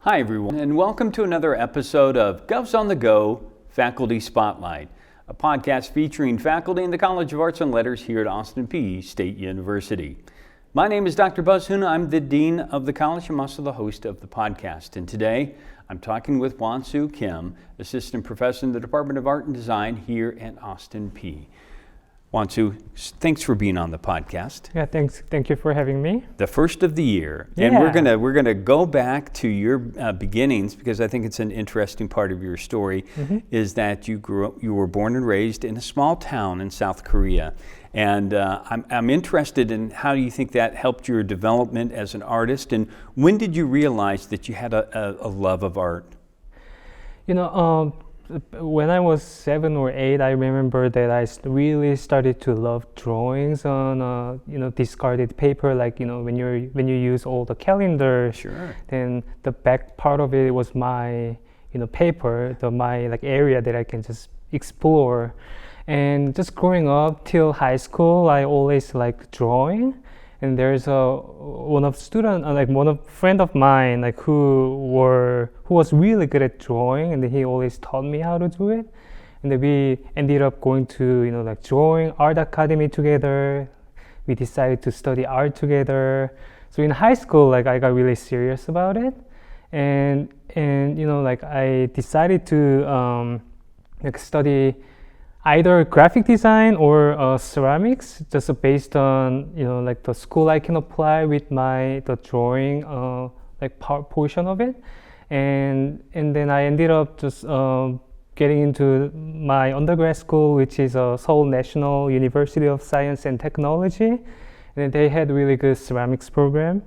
Hi everyone, and welcome to another episode of Govs on the Go Faculty Spotlight, a podcast featuring faculty in the College of Arts and Letters here at Austin Peay State University. My name is Dr. Buzz Hoon. I'm the Dean of the College. I'm also the host of the podcast. And today I'm talking with Wansoo Kim, Assistant Professor in the Department of Art and Design here at Austin Peay. Wansoo, thanks for being on the podcast. Yeah, thanks. Thank you for having me. The first of the year, Yeah. and we're gonna go back to your beginnings because I think it's an interesting part of your story. Is that you were born and raised in a small town in South Korea, and I'm interested in how you think that helped your development as an artist, and when did you realize that you had a love of art? When I was 7 or 8, I remember that I really started to love drawings on discarded paper. Like when you use all the calendar, Sure. then the back part of it was my paper, my area that I can just explore. And just growing up till high school, I always liked drawing. And there's one friend of mine who was really good at drawing, and he always taught me how to do it. And then we ended up going to drawing art academy together. We decided to study art together. So in high school, I got really serious about it, and I decided to study either graphic design or ceramics, just based on the school I can apply with the drawing portion of it, and then I ended up just getting into my undergrad school, which is Seoul National University of Science and Technology, and they had really good ceramics program,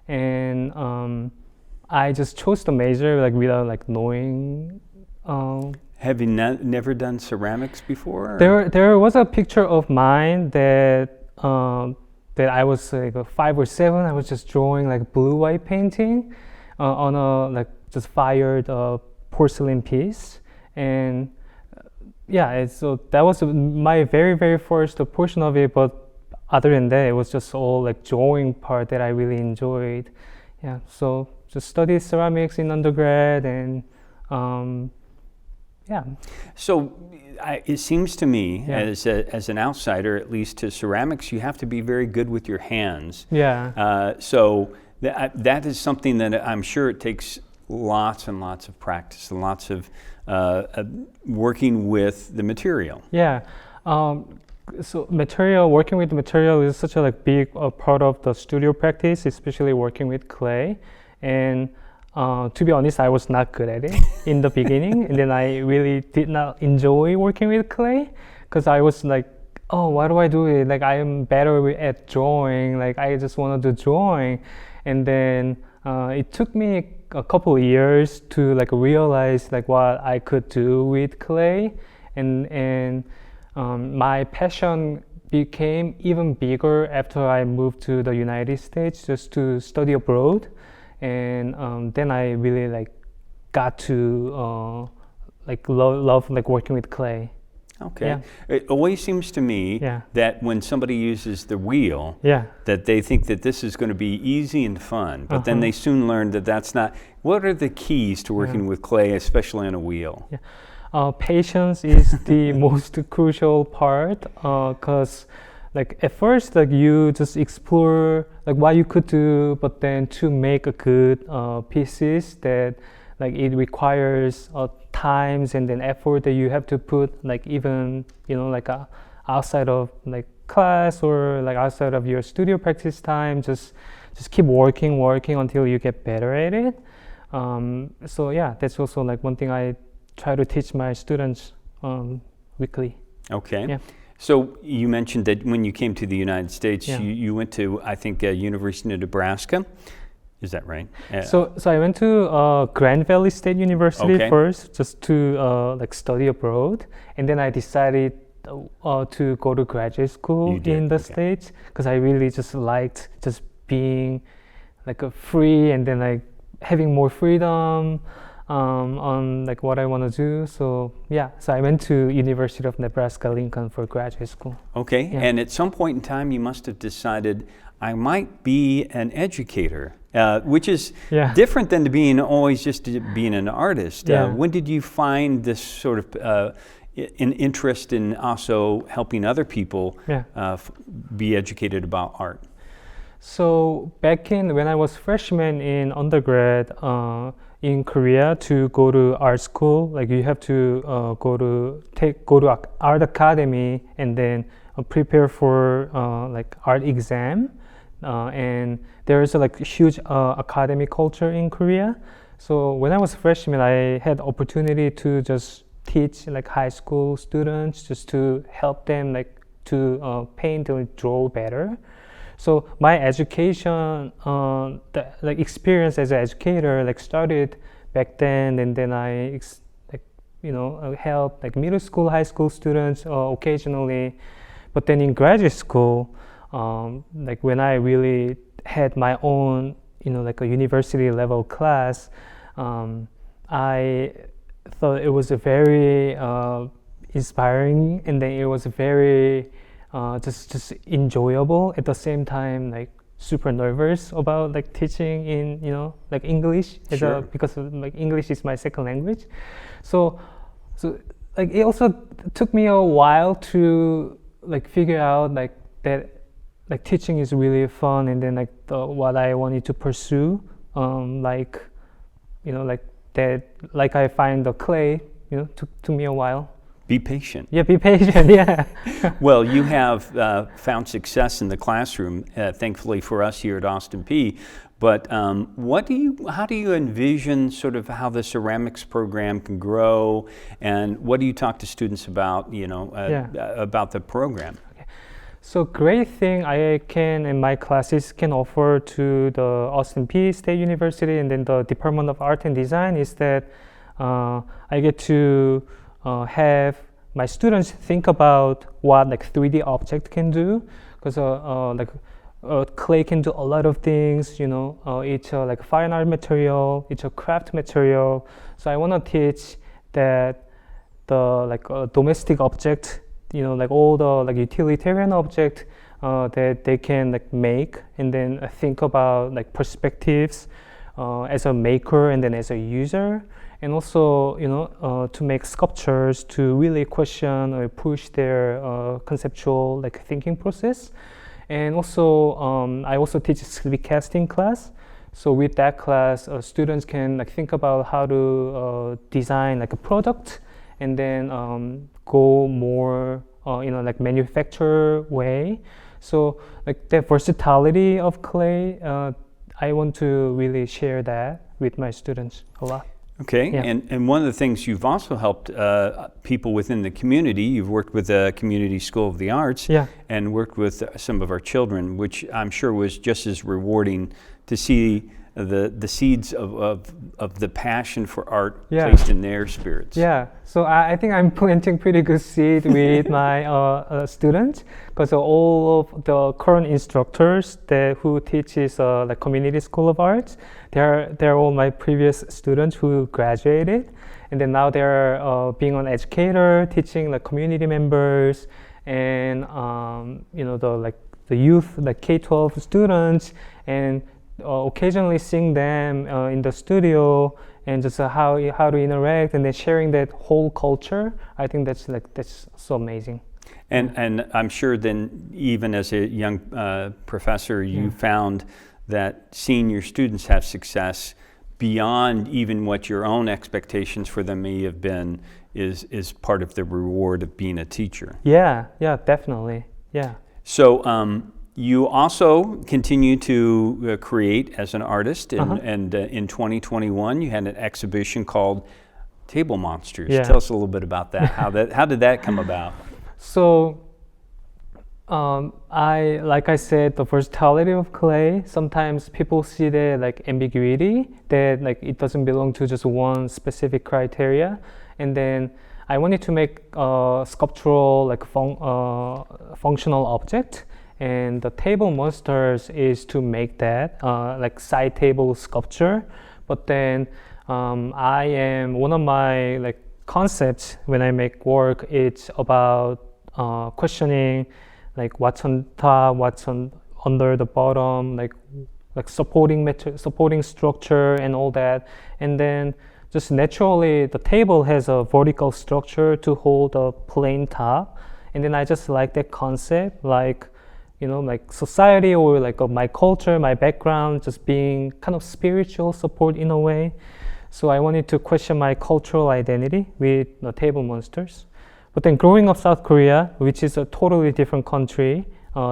and I just chose the major without knowing. Have you never done ceramics before? There was a picture of mine that I was 5 or 7. I was just drawing blue-white painting on a just fired porcelain piece, and so that was my very first portion of it. But other than that, it was just all drawing part that I really enjoyed. Yeah, so just studied ceramics in undergrad, and yeah. So it seems to me, as an outsider, at least to ceramics, you have to be very good with your hands. Yeah. So that is something that I'm sure it takes lots and lots of practice and lots of working with the material. Yeah. So working with the material is such a big part of the studio practice, especially working with clay. And to be honest, I was not good at it in the beginning, and then I really did not enjoy working with clay because I was oh, why do I do it? I am better at drawing. I just want to do drawing, and then it took me a couple of years to realize what I could do with clay, and my passion became even bigger after I moved to the United States just to study abroad. And then I really got to love working with clay. Okay. Yeah. It always seems to me that when somebody uses the wheel, that they think that this is going to be easy and fun, but then they soon learn that that's not. What are the keys to working with clay, especially on a wheel? Yeah. Patience is the most crucial part, because at first, you just explore what you could do, but then to make a good pieces that it requires times and then effort that you have to put even outside of class or outside of your studio practice time. Just keep working until you get better at it. So yeah, that's also one thing I try to teach my students weekly. Okay. Yeah. So you mentioned that when you came to the United States, you went to, I think, University of Nebraska. Is that right? So I went to Grand Valley State University first, just to study abroad, and then I decided to go to graduate school in the States because I really just liked just being free, and then having more freedom. on like what I want to do. So yeah, so I went to University of Nebraska-Lincoln for graduate school. Okay, Yeah. and at some point in time, you must have decided I might be an educator, which is Yeah. different than being always just being an artist. Yeah. When did you find this sort of an interest in also helping other people Yeah. be educated about art? So back when I was freshman in undergrad in Korea, to go to art school, like you have to go to art academy and then prepare for like art exam, and there is a like huge academic culture in Korea. So when I was freshman, I had opportunity to just teach like high school students, just to help them like to paint or draw better. So my education, the like experience as an educator, like started back then, and then I help like middle school, high school students occasionally. But then in graduate school, like when I really had my own, like a university level class, I thought it was a very inspiring, and then it was very just enjoyable at the same time, like super nervous about like teaching in like English Sure. because like English is my second language. So like it also took me a while to like figure out like that like teaching is really fun, and then like what I wanted to pursue, like like that, like I find the clay, took me a while. Be patient. Yeah, be patient. Yeah. Well, you have found success in the classroom, thankfully for us here at Austin Peay. But how do you envision sort of how the ceramics program can grow, and what do you talk to students about? About the program. So great thing I can in my classes can offer to the Austin Peay State University and then the Department of Art and Design is that I get to have my students think about what like 3D object can do, because clay can do a lot of things. It's like fine art material, it's a craft material. So I want to teach that the like domestic object, like all the like utilitarian object that they can like make, and then think about like perspectives as a maker and then as a user. And also, to make sculptures to really question or push their conceptual like thinking process. And also, I also teach a 3D casting class. So with that class, students can like think about how to design like a product, and then go more, like manufacture way. So like the versatility of clay, I want to really share that with my students a lot. Okay, Yeah. and one of the things you've also helped people within the community, you've worked with the Community School of the Arts, Yeah. and worked with some of our children, which I'm sure was just as rewarding to see the seeds of the passion for art Yeah. placed in their spirits. Yeah, so I think I'm planting pretty good seed with my students, because all of the current instructors who teaches the Community School of Arts, they're all my previous students who graduated, and then now they're being an educator, teaching the community members, and the youth, like K-12 students, and occasionally seeing them in the studio, and just how to interact, and then sharing that whole culture. I think that's so amazing. And I'm sure then, even as a young professor, you found that seeing your students have success beyond even what your own expectations for them may have been is part of the reward of being a teacher. Yeah, definitely. Yeah. So you also continue to create as an artist, and in 2021 you had an exhibition called Table Monsters. Yeah. Tell us a little bit about that. How did that come about? So, like I said, the versatility of clay. Sometimes people see the like ambiguity, that like it doesn't belong to just one specific criteria, and then I wanted to make a sculptural like functional object, and the table monsters is to make that like side table sculpture. But then I am one of my like concepts when I make work. It's about questioning like what's on top, what's on under the bottom, like supporting structure and all that. And then just naturally the table has a vertical structure to hold a plain top. And then I just like that concept, like like society or like my culture, my background, just being kind of spiritual support in a way. So I wanted to question my cultural identity with the table monsters. But then growing up South Korea, which is a totally different country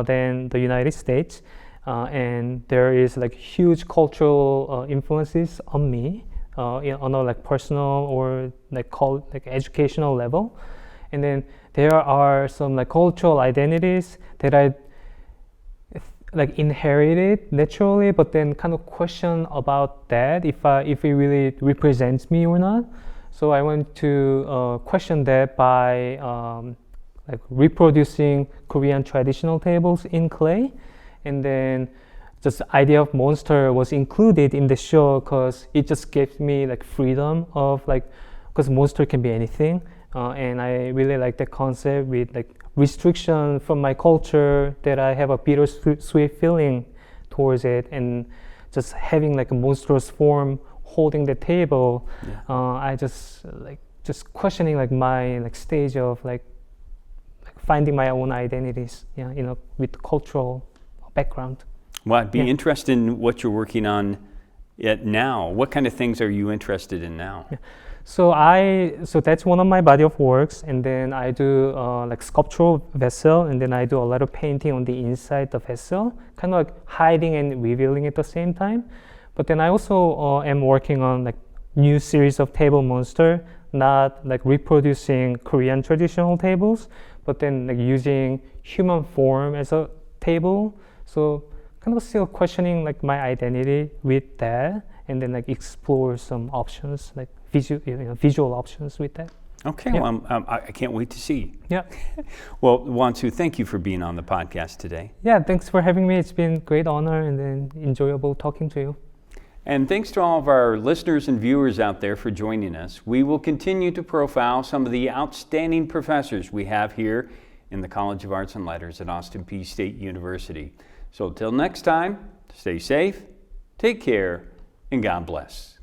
than the United States, and there is like huge cultural influences on me on a like personal or like educational level. And then there are some like cultural identities that I like inherited naturally, but then kind of question about that if it really represents me or not. So I want to question that by like reproducing Korean traditional tables in clay, and then just the idea of monster was included in the show because it just gives me like freedom of like, because monster can be anything, and I really like the concept with like restriction from my culture that I have a bittersweet feeling towards it, and just having like a monstrous form holding the table. I just questioning like my like stage of like finding my own identities, with cultural background. Well, I'd be interested in what you're working on now. What kind of things are you interested in now? So that's one of my body of works, and then I do like sculptural vessel, and then I do a lot of painting on the inside the vessel, kind of like hiding and revealing at the same time. But then I also am working on like new series of table monster, not like reproducing Korean traditional tables, but then like using human form as a table. So kind of still questioning like my identity with that, and then like explore some options like visual options with that. Okay, Yeah. well, I can't wait to see. Yeah. Well, Wansoo, thank you for being on the podcast today. Yeah, thanks for having me. It's been great honor and then enjoyable talking to you. And thanks to all of our listeners and viewers out there for joining us. We will continue to profile some of the outstanding professors we have here in the College of Arts and Letters at Austin Peay State University. So till next time, stay safe, take care, and God bless.